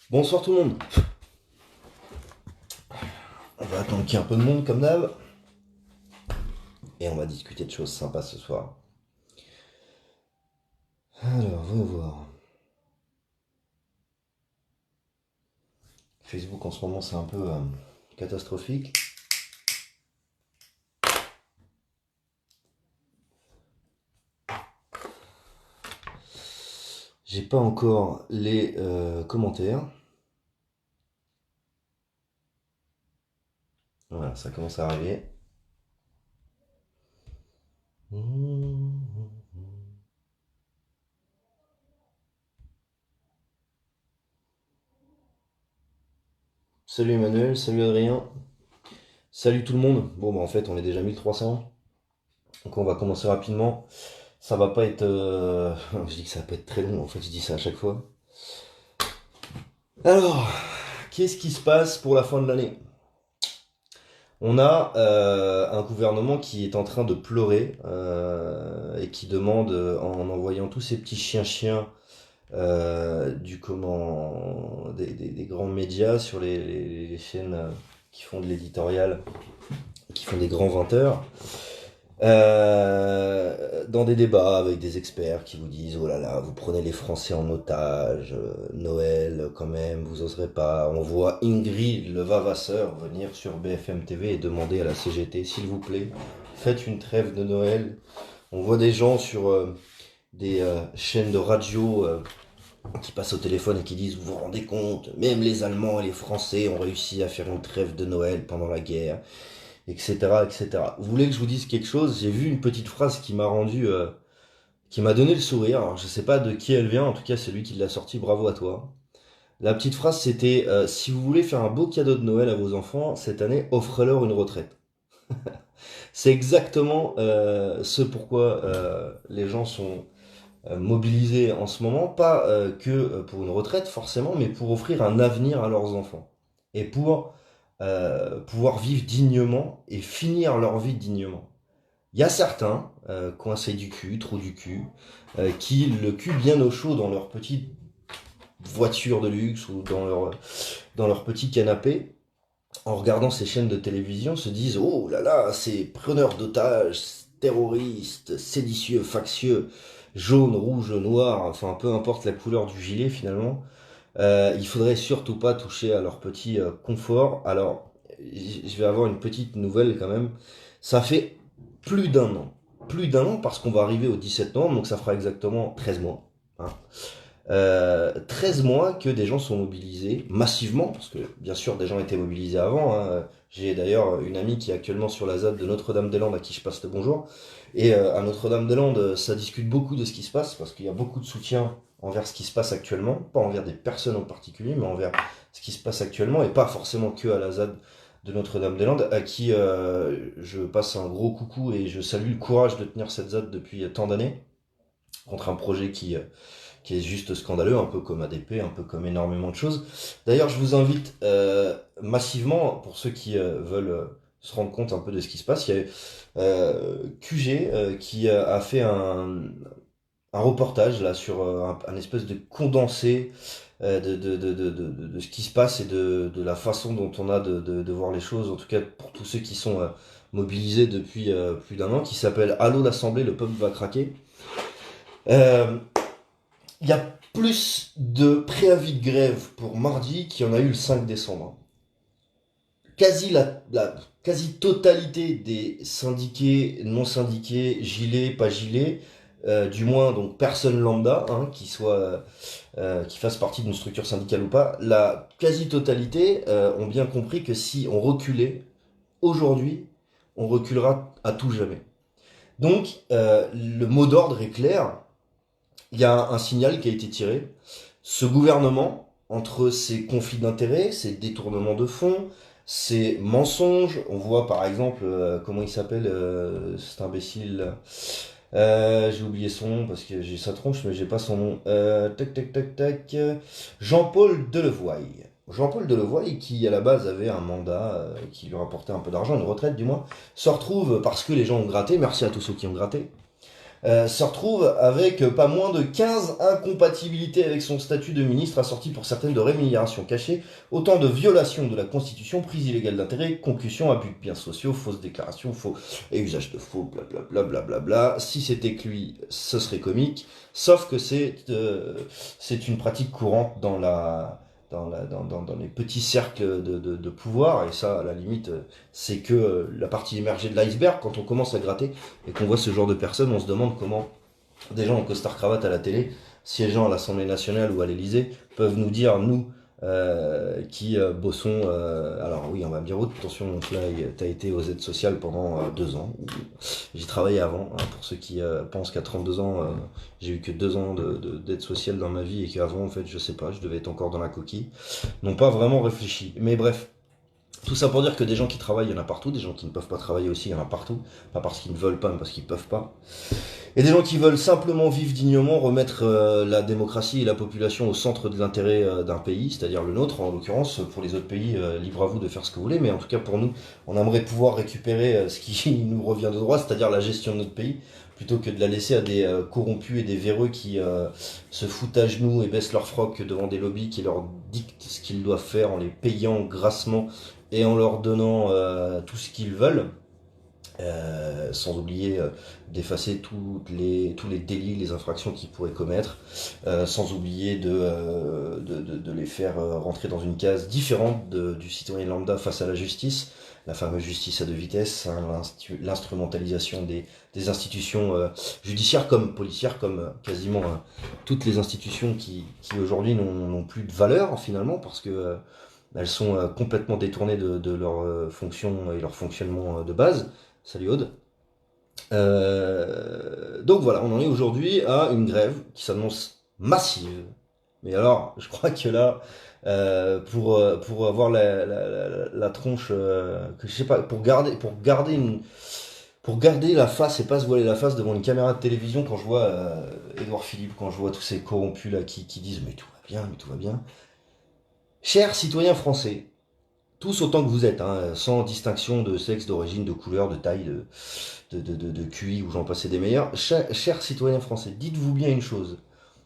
Bonsoir tout le monde. On va attendre qu'il y ait un peu de monde comme d'hab. Et on va discuter de choses sympas ce soir. Alors, voyons voir. Facebook en ce moment c'est un peu catastrophique. J'ai pas encore les commentaires. Voilà, ça commence à arriver. Salut Emmanuel, salut Adrien, salut tout le monde. Bon bah en fait on est déjà 1300. Donc on va commencer rapidement. Ça va pas être... Je dis que ça va pas être très long, en fait je dis ça à chaque fois. Alors, qu'est-ce qui se passe pour la fin de l'année? On a un gouvernement qui est en train de pleurer et qui demande, en envoyant tous ces petits chiens-chiens des grands médias sur les chaînes qui font de l'éditorial, qui font des grands 20 heures, dans des débats avec des experts qui vous disent oh là là, vous prenez les Français en otage, Noël quand même, vous oserez pas. On voit Ingrid le Vavasseur venir sur BFM TV et demander à la CGT s'il vous plaît, faites une trêve de Noël. On voit des gens sur des chaînes de radio qui passent au téléphone et qui disent vous vous rendez compte, même les Allemands et les Français ont réussi à faire une trêve de Noël pendant la guerre, etc., etc. Vous voulez que je vous dise quelque chose? J'ai vu une petite phrase qui m'a qui m'a donné le sourire. Alors, je sais pas de qui elle vient, en tout cas c'est lui qui l'a sorti, bravo à toi. La petite phrase c'était si vous voulez faire un beau cadeau de Noël à vos enfants cette année, offrez-leur une retraite. C'est exactement ce pourquoi les gens sont mobilisés en ce moment, pas que pour une retraite forcément, mais pour offrir un avenir à leurs enfants et pour pouvoir vivre dignement et finir leur vie dignement. Il y a certains, coincés du cul, trous du cul, qui, le cul bien au chaud dans leur petite voiture de luxe ou dans leur petit canapé, en regardant ces chaînes de télévision, se disent oh là là, ces preneurs d'otages, terroristes, séditieux, factieux, jaunes, rouges, noirs, enfin peu importe la couleur du gilet finalement, il faudrait surtout pas toucher à leur petit confort. Alors, je vais avoir une petite nouvelle quand même. Ça fait plus d'un an. Plus d'un an parce qu'on va arriver au 17 novembre, donc ça fera exactement 13 mois. Hein. 13 mois que des gens sont mobilisés massivement, parce que bien sûr des gens étaient mobilisés avant. Hein. J'ai d'ailleurs une amie qui est actuellement sur la ZAD de Notre-Dame-des-Landes à qui je passe le bonjour. Et à Notre-Dame-des-Landes, ça discute beaucoup de ce qui se passe, parce qu'il y a beaucoup de soutien envers ce qui se passe actuellement, pas envers des personnes en particulier, mais envers ce qui se passe actuellement, et pas forcément que à la ZAD de Notre-Dame-des-Landes, à qui je passe un gros coucou et je salue le courage de tenir cette ZAD depuis tant d'années, contre un projet qui est juste scandaleux, un peu comme ADP, un peu comme énormément de choses. D'ailleurs, je vous invite massivement, pour ceux qui veulent se rendre compte un peu de ce qui se passe, il y a QG qui a fait un reportage là sur un espèce de condensé de ce qui se passe et de la façon dont on a de voir les choses, en tout cas pour tous ceux qui sont mobilisés depuis plus d'un an, qui s'appelle Allô l'Assemblée, le peuple va craquer. Euh, il y a plus de préavis de grève pour mardi qu'il y en a eu le 5 décembre. Quasi la quasi-totalité des syndiqués, non syndiqués, gilets, pas gilets, du moins donc personne lambda, hein, qui fasse partie d'une structure syndicale ou pas, la quasi-totalité ont bien compris que si on reculait aujourd'hui, on reculera à tout jamais. Donc le mot d'ordre est clair, il y a un signal qui a été tiré. Ce gouvernement, entre ses conflits d'intérêts, ses détournements de fonds, ses mensonges, on voit par exemple, comment il s'appelle cet imbécile, j'ai oublié son nom parce que j'ai sa tronche mais j'ai pas son nom. Tac tac tac tac. Jean-Paul Delevoye. Jean-Paul Delevoye, qui à la base avait un mandat qui lui rapportait un peu d'argent, une retraite du moins, se retrouve parce que les gens ont gratté, merci à tous ceux qui ont gratté, se retrouve avec pas moins de 15 incompatibilités avec son statut de ministre, assorti pour certaines de rémunérations cachées, autant de violations de la Constitution, prise illégale d'intérêt, concussion, abus de biens sociaux, fausses déclarations, faux et usage de faux, blablabla, blablabla. Si c'était que lui, ce serait comique, sauf que c'est une pratique courante dans les petits cercles de pouvoir, et ça, à la limite, c'est que la partie émergée de l'iceberg. Quand on commence à gratter et qu'on voit ce genre de personnes, on se demande comment des gens en costard-cravate à la télé, siégeant à l'Assemblée nationale ou à l'Élysée, peuvent nous dire, nous, qui bossons... alors oui, on va me dire, oh, attention, donc là, t'as été aux aides sociales pendant 2 ans. J'ai travaillé avant, hein, pour ceux qui pensent qu'à 32 ans, j'ai eu que 2 ans d'aide sociale dans ma vie et qu'avant, en fait, je sais pas, je devais être encore dans la coquille. N'ont pas vraiment réfléchi. Mais bref, tout ça pour dire que des gens qui travaillent, il y en a partout. Des gens qui ne peuvent pas travailler aussi, il y en a partout. Pas parce qu'ils ne veulent pas, mais parce qu'ils ne peuvent pas. Et des gens qui veulent simplement vivre dignement, remettre la démocratie et la population au centre de l'intérêt d'un pays, c'est-à-dire le nôtre en l'occurrence. Pour les autres pays, libre à vous de faire ce que vous voulez, mais en tout cas pour nous, on aimerait pouvoir récupérer ce qui nous revient de droit, c'est-à-dire la gestion de notre pays, plutôt que de la laisser à des corrompus et des véreux qui se foutent à genoux et baissent leur froc devant des lobbies qui leur dictent ce qu'ils doivent faire en les payant grassement et en leur donnant tout ce qu'ils veulent. Sans oublier d'effacer tous les délits, les infractions qu'ils pourraient commettre, sans oublier de les faire rentrer dans une case différente du citoyen lambda face à la justice, la fameuse justice à deux vitesses, hein, l'instrumentalisation des institutions judiciaires comme policières, comme quasiment toutes les institutions qui aujourd'hui n'ont plus de valeur finalement, parce que elles sont complètement détournées de leur fonction et leur fonctionnement de base. Salut Aude. Donc voilà, on en est aujourd'hui à une grève qui s'annonce massive. Mais alors, je crois que là, pour avoir la tronche, que je sais pas, pour garder la face et pas se voiler la face devant une caméra de télévision, quand je vois Édouard Philippe, quand je vois tous ces corrompus là qui disent mais tout va bien, mais tout va bien. Chers citoyens français, tous autant que vous êtes, hein, sans distinction de sexe, d'origine, de couleur, de taille, de QI ou j'en passais des meilleurs. Chers citoyens français, dites-vous bien une chose.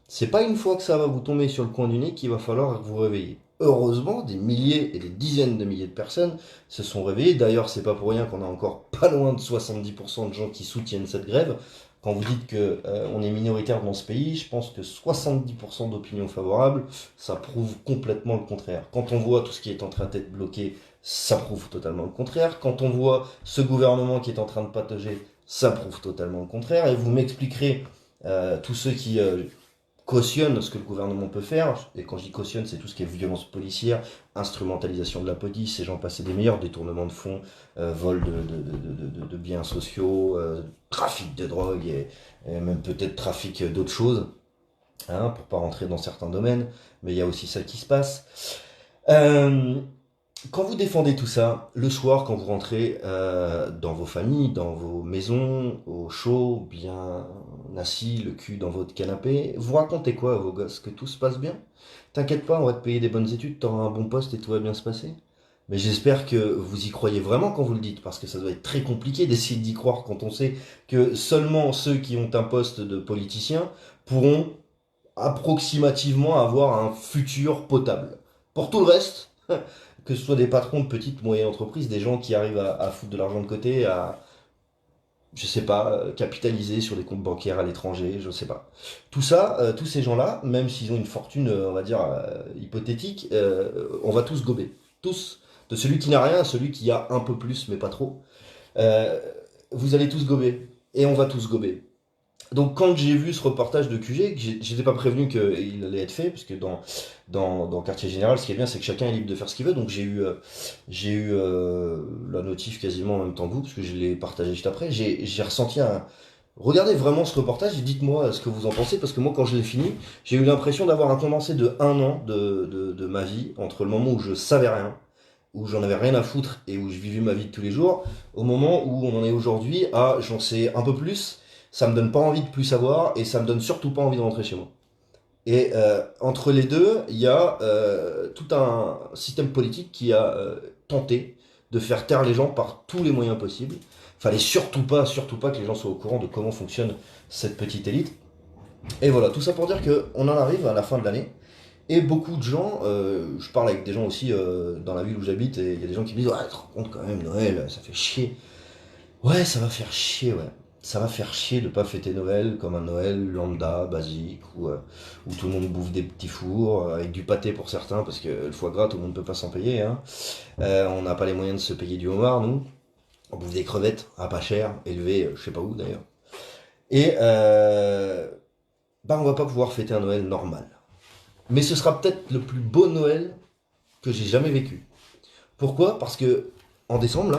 C'est pas une fois que ça va vous tomber sur le coin du nez qu'il va falloir vous réveiller. Heureusement, des milliers et des dizaines de milliers de personnes se sont réveillées. D'ailleurs, c'est pas pour rien qu'on a encore pas loin de 70% de gens qui soutiennent cette grève. Quand vous dites que on est minoritaire dans ce pays, je pense que 70% d'opinions favorables, ça prouve complètement le contraire. Quand on voit tout ce qui est en train d'être bloqué, ça prouve totalement le contraire. Quand on voit ce gouvernement qui est en train de patauger, ça prouve totalement le contraire. Et vous m'expliquerez, tous ceux qui cautionne ce que le gouvernement peut faire, et quand je dis cautionne, c'est tout ce qui est violence policière, instrumentalisation de la police, et j'en passais des meilleurs, détournement de fonds, vol de biens sociaux, trafic de drogue, et même peut-être trafic d'autres choses, hein, pour pas rentrer dans certains domaines, mais il y a aussi ça qui se passe. Euh, Quand vous défendez tout ça, le soir, quand vous rentrez dans vos familles, dans vos maisons, au chaud, bien assis, le cul dans votre canapé, vous racontez quoi à vos gosses? Que tout se passe bien? T'inquiète pas, on va te payer des bonnes études, t'auras un bon poste et tout va bien se passer. Mais j'espère que vous y croyez vraiment quand vous le dites, parce que ça doit être très compliqué d'essayer d'y croire quand on sait que seulement ceux qui ont un poste de politicien pourront approximativement avoir un futur potable. Pour tout le reste, que ce soit des patrons de petites, moyennes entreprises, des gens qui arrivent à foutre de l'argent de côté, à, je sais pas, capitaliser sur des comptes bancaires à l'étranger, je sais pas. Tout ça, tous ces gens-là, même s'ils ont une fortune, on va dire, hypothétique, on va tous gober. Tous. De celui qui n'a rien à celui qui a un peu plus, mais pas trop. Euh, Vous allez tous gober. Et on va tous gober. Donc quand j'ai vu ce reportage de QG, que j'étais pas prévenu qu'il allait être fait, parce que dans Quartier Général, ce qui est bien, c'est que chacun est libre de faire ce qu'il veut. Donc j'ai eu la notif quasiment en même temps que vous, parce que je l'ai partagé juste après. J'ai ressenti un... Regardez vraiment ce reportage et dites-moi ce que vous en pensez, parce que moi quand je l'ai fini, j'ai eu l'impression d'avoir un condensé de 1 an de ma vie, entre le moment où je savais rien, où j'en avais rien à foutre et où je vivais ma vie de tous les jours, au moment où on en est aujourd'hui à j'en sais un peu plus, ça me donne pas envie de plus savoir et ça me donne surtout pas envie de rentrer chez moi. Et entre les deux, il y a tout un système politique qui a tenté de faire taire les gens par tous les moyens possibles. Fallait surtout pas que les gens soient au courant de comment fonctionne cette petite élite. Et voilà, tout ça pour dire qu'on en arrive à la fin de l'année. Et beaucoup de gens, je parle avec des gens aussi dans la ville où j'habite, et il y a des gens qui me disent: ouais, tu te rends compte quand même, Noël, ça fait chier. Ouais, ça va faire chier, ouais. Ça va faire chier de pas fêter Noël comme un Noël lambda, basique, où tout le monde bouffe des petits fours, avec du pâté pour certains, parce que le foie gras, tout le monde peut pas s'en payer, hein. On n'a pas les moyens de se payer du homard, nous. On bouffe des crevettes à pas cher, élevées, je sais pas où d'ailleurs. Et bah on va pas pouvoir fêter un Noël normal. Mais ce sera peut-être le plus beau Noël que j'ai jamais vécu. Pourquoi? Parce que en décembre, là,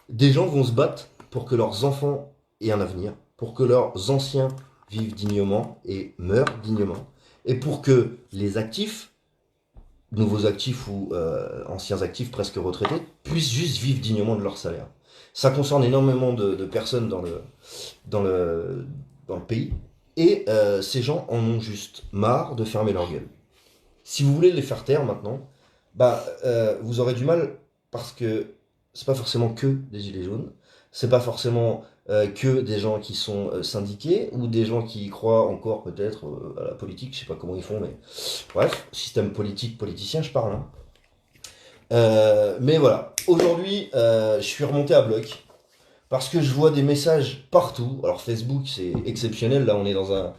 des gens vont se battre pour que leurs enfants aient un avenir, pour que leurs anciens vivent dignement et meurent dignement, et pour que les actifs, nouveaux actifs ou anciens actifs presque retraités, puissent juste vivre dignement de leur salaire. Ça concerne énormément de personnes dans le, dans le pays, et ces gens en ont juste marre de fermer leur gueule. Si vous voulez les faire taire maintenant, bah, vous aurez du mal parce que c'est pas forcément que des gilets jaunes, c'est pas forcément que des gens qui sont syndiqués ou des gens qui croient encore peut-être à la politique, je sais pas comment ils font, mais bref, système politique, politicien, je parle, hein. Mais voilà, aujourd'hui, je suis remonté à bloc parce que je vois des messages partout. Alors Facebook, c'est exceptionnel. Là, on est dans un,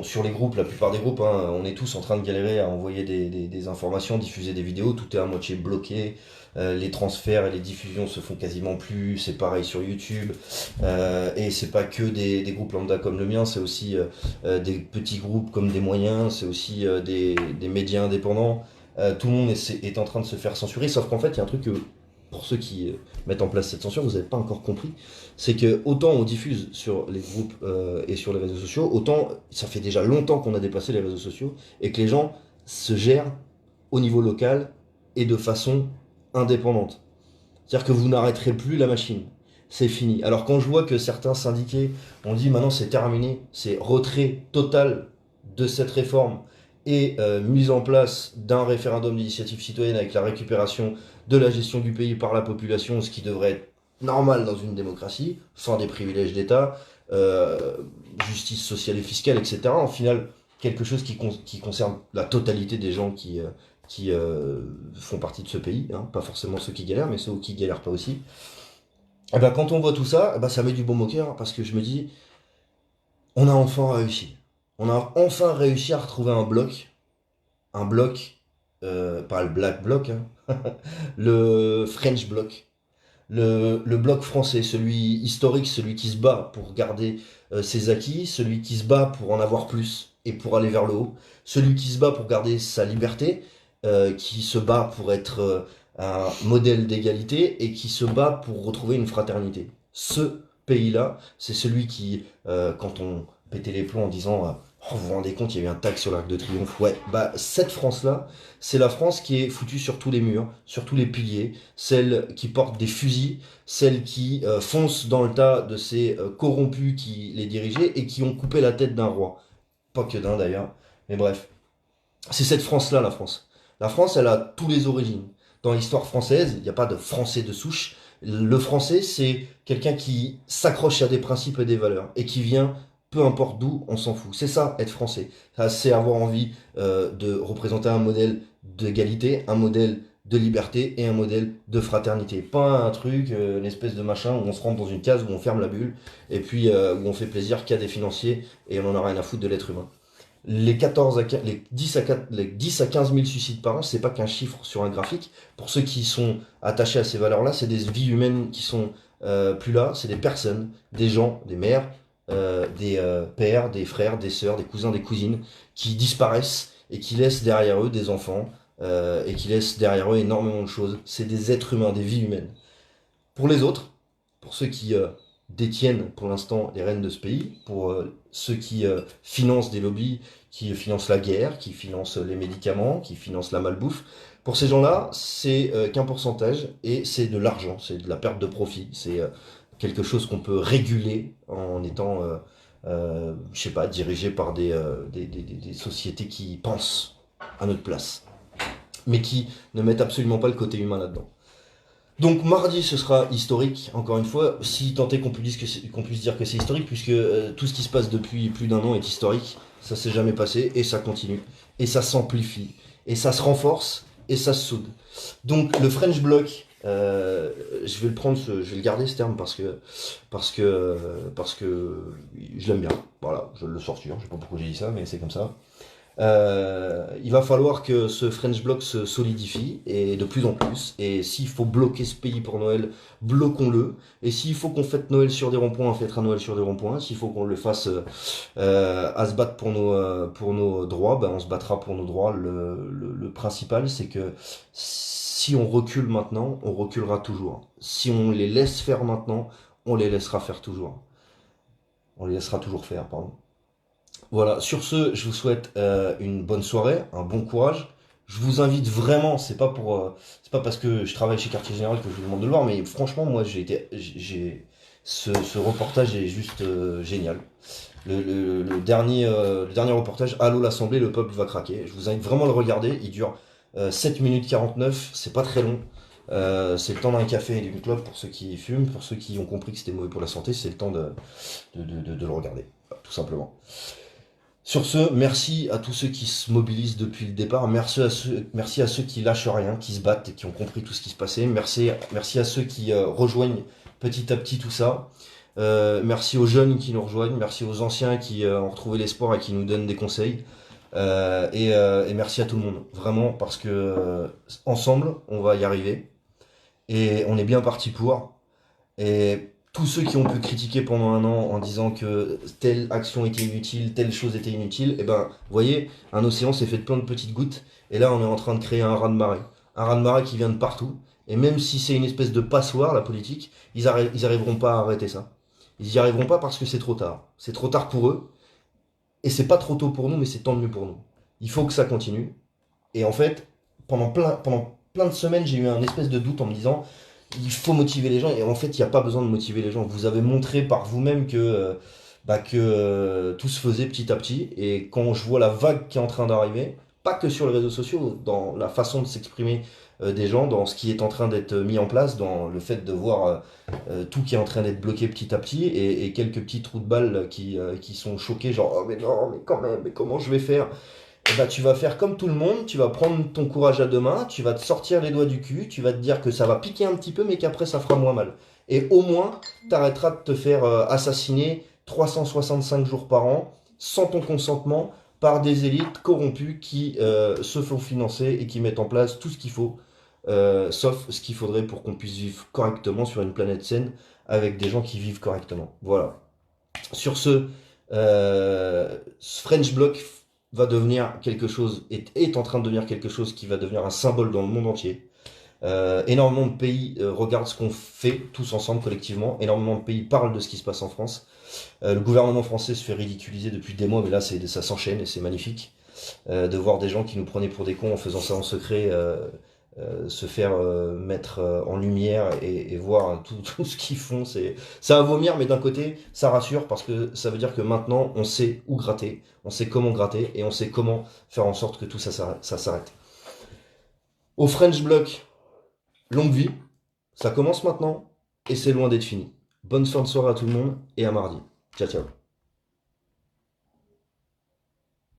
sur les groupes, la plupart des groupes, hein, on est tous en train de galérer à envoyer des informations, diffuser des vidéos. Tout est à moitié bloqué. Les transferts et les diffusions se font quasiment plus. C'est pareil sur YouTube. Et c'est pas que des groupes lambda comme le mien, c'est aussi des petits groupes comme des moyens. C'est aussi des médias indépendants. Tout le monde est en train de se faire censurer. Sauf qu'en fait, il y a un truc que pour ceux qui mettre en place cette censure, vous n'avez pas encore compris, c'est que autant on diffuse sur les groupes et sur les réseaux sociaux, autant ça fait déjà longtemps qu'on a dépassé les réseaux sociaux et que les gens se gèrent au niveau local et de façon indépendante. C'est-à-dire que vous n'arrêterez plus la machine. C'est fini. Alors quand je vois que certains syndiqués ont dit maintenant c'est terminé, c'est retrait total de cette réforme et mise en place d'un référendum d'initiative citoyenne avec la récupération de la gestion du pays par la population, ce qui devrait être normal dans une démocratie, fin des privilèges d'État, euh, justice sociale et fiscale, etc. En final, quelque chose qui concerne la totalité des gens qui font partie de ce pays, hein, pas forcément ceux qui galèrent, mais ceux qui galèrent pas aussi. Et ben, quand on voit tout ça, eh ben, ça met du baume au cœur parce que je me dis, on a enfin réussi. On a enfin réussi à retrouver un bloc, pas le Black Bloc, hein, le French Bloc, le bloc français, celui historique, celui qui se bat pour garder ses acquis, celui qui se bat pour en avoir plus et pour aller vers le haut, celui qui se bat pour garder sa liberté, qui se bat pour être un modèle d'égalité et qui se bat pour retrouver une fraternité. Ce pays-là, c'est celui qui, quand on pétait les plombs en disant oh, vous vous rendez compte, il y a eu un tag sur l'Arc de Triomphe. Ouais, bah cette France-là, c'est la France qui est foutue sur tous les murs, sur tous les piliers, celle qui porte des fusils, celle qui fonce dans le tas de ces corrompus qui les dirigeaient et qui ont coupé la tête d'un roi. Pas que d'un d'ailleurs, mais bref. C'est cette France-là, la France. La France, elle a tous les origines. Dans l'histoire française, il n'y a pas de français de souche. Le français, c'est quelqu'un qui s'accroche à des principes et des valeurs et qui vient, peu importe d'où, on s'en fout. C'est ça, être français. Ça, c'est avoir envie de représenter un modèle d'égalité, un modèle de liberté et un modèle de fraternité. Pas un truc, une espèce de machin où on se rentre dans une case, où on ferme la bulle et puis où on fait plaisir qu'à des financiers et on en a rien à foutre de l'être humain. Les 10 à 15 000 suicides par an, c'est pas qu'un chiffre sur un graphique. Pour ceux qui sont attachés à ces valeurs-là, c'est des vies humaines qui sont plus là, c'est des personnes, des gens, des mères, des pères, des frères, des sœurs, des cousins, des cousines, qui disparaissent et qui laissent derrière eux des enfants et qui laissent derrière eux énormément de choses. C'est des êtres humains, des vies humaines. Pour les autres, pour ceux qui détiennent pour l'instant les rênes de ce pays, pour ceux qui financent des lobbies, qui financent la guerre, qui financent les médicaments, qui financent la malbouffe, pour ces gens-là, c'est qu'un pourcentage et c'est de l'argent, c'est de la perte de profit, c'est quelque chose qu'on peut réguler en étant, je sais pas, dirigé par des sociétés qui pensent à notre place, mais qui ne mettent absolument pas le côté humain là-dedans. Donc mardi, ce sera historique, encore une fois, si tant est qu'on puisse dire que c'est historique, puisque tout ce qui se passe depuis plus d'un an est historique, ça s'est jamais passé, et ça continue, et ça s'amplifie, et ça se renforce, et ça se soude. Donc le French Bloc, je vais le prendre, je vais le garder ce terme parce que je l'aime bien. Voilà, je vais le sortir, je sais pas pourquoi j'ai dit ça, mais c'est comme ça. Il va falloir que ce French Bloc se solidifie et de plus en plus. Et s'il faut bloquer ce pays pour Noël, bloquons-le. Et s'il faut qu'on fête Noël sur des ronds-points, on fêtera Noël sur des ronds-points. S'il faut qu'on le fasse à se battre pour nos droits, ben on se battra pour nos droits. Le principal, c'est que si on recule maintenant, on reculera toujours. Si on les laisse faire maintenant, on les laissera faire toujours. On les laissera toujours faire, pardon. Voilà, sur ce, je vous souhaite une bonne soirée, un bon courage. Je vous invite vraiment, c'est pas parce que je travaille chez Quartier Général que je vous demande de le voir, mais franchement, moi, ce reportage est juste génial. Le dernier reportage, Allô l'Assemblée, le peuple va craquer. Je vous invite vraiment à le regarder. Il dure 7 minutes 49, c'est pas très long. C'est le temps d'un café et d'une clope pour ceux qui fument, pour ceux qui ont compris que c'était mauvais pour la santé, c'est le temps de le regarder, tout simplement. Sur ce, merci à tous ceux qui se mobilisent depuis le départ. Merci à ceux qui lâchent rien, qui se battent et qui ont compris tout ce qui se passait. Merci à ceux qui rejoignent petit à petit tout ça. Merci aux jeunes qui nous rejoignent. Merci aux anciens qui ont retrouvé l'espoir et qui nous donnent des conseils. Et merci à tout le monde, vraiment, parce que ensemble, on va y arriver. Et on est bien parti pour. Et tous ceux qui ont pu critiquer pendant un an en disant que telle action était inutile, telle chose était inutile, et ben, vous voyez, un océan s'est fait de plein de petites gouttes, et là on est en train de créer un raz-de-marée. Un raz-de-marée qui vient de partout, et même si c'est une espèce de passoire, la politique, ils arriveront pas à arrêter ça. Ils y arriveront pas parce que c'est trop tard. C'est trop tard pour eux, et c'est pas trop tôt pour nous, mais c'est tant mieux pour nous. Il faut que ça continue. Et en fait, pendant plein de semaines, j'ai eu un espèce de doute en me disant, il faut motiver les gens. Et en fait, il n'y a pas besoin de motiver les gens. Vous avez montré par vous-même que tout se faisait petit à petit. Et quand je vois la vague qui est en train d'arriver, pas que sur les réseaux sociaux, dans la façon de s'exprimer des gens, dans ce qui est en train d'être mis en place, dans le fait de voir tout qui est en train d'être bloqué petit à petit, et quelques petits trous de balles qui sont choqués, genre, oh mais non, mais quand même, mais comment je vais faire? Et bah, tu vas faire comme tout le monde, tu vas prendre ton courage à deux mains, tu vas te sortir les doigts du cul, tu vas te dire que ça va piquer un petit peu, mais qu'après ça fera moins mal. Et au moins, t'arrêteras de te faire assassiner 365 jours par an, sans ton consentement, par des élites corrompues qui se font financer et qui mettent en place tout ce qu'il faut, sauf ce qu'il faudrait pour qu'on puisse vivre correctement sur une planète saine, avec des gens qui vivent correctement. Voilà. Sur ce French Bloc va devenir quelque chose, est en train de devenir quelque chose qui va devenir un symbole dans le monde entier. Énormément de pays regardent ce qu'on fait tous ensemble collectivement. Énormément de pays parlent de ce qui se passe en France. Le gouvernement français se fait ridiculiser depuis des mois, mais là ça s'enchaîne et c'est magnifique. De voir des gens qui nous prenaient pour des cons en faisant ça en secret se faire mettre en lumière et voir tout ce qu'ils font, c'est à vomir, mais d'un côté, ça rassure parce que ça veut dire que maintenant, on sait où gratter, on sait comment gratter et on sait comment faire en sorte que tout ça s'arrête. Au French Bloc, longue vie, ça commence maintenant et c'est loin d'être fini. Bonne fin de soirée à tout le monde et à mardi. Ciao, ciao.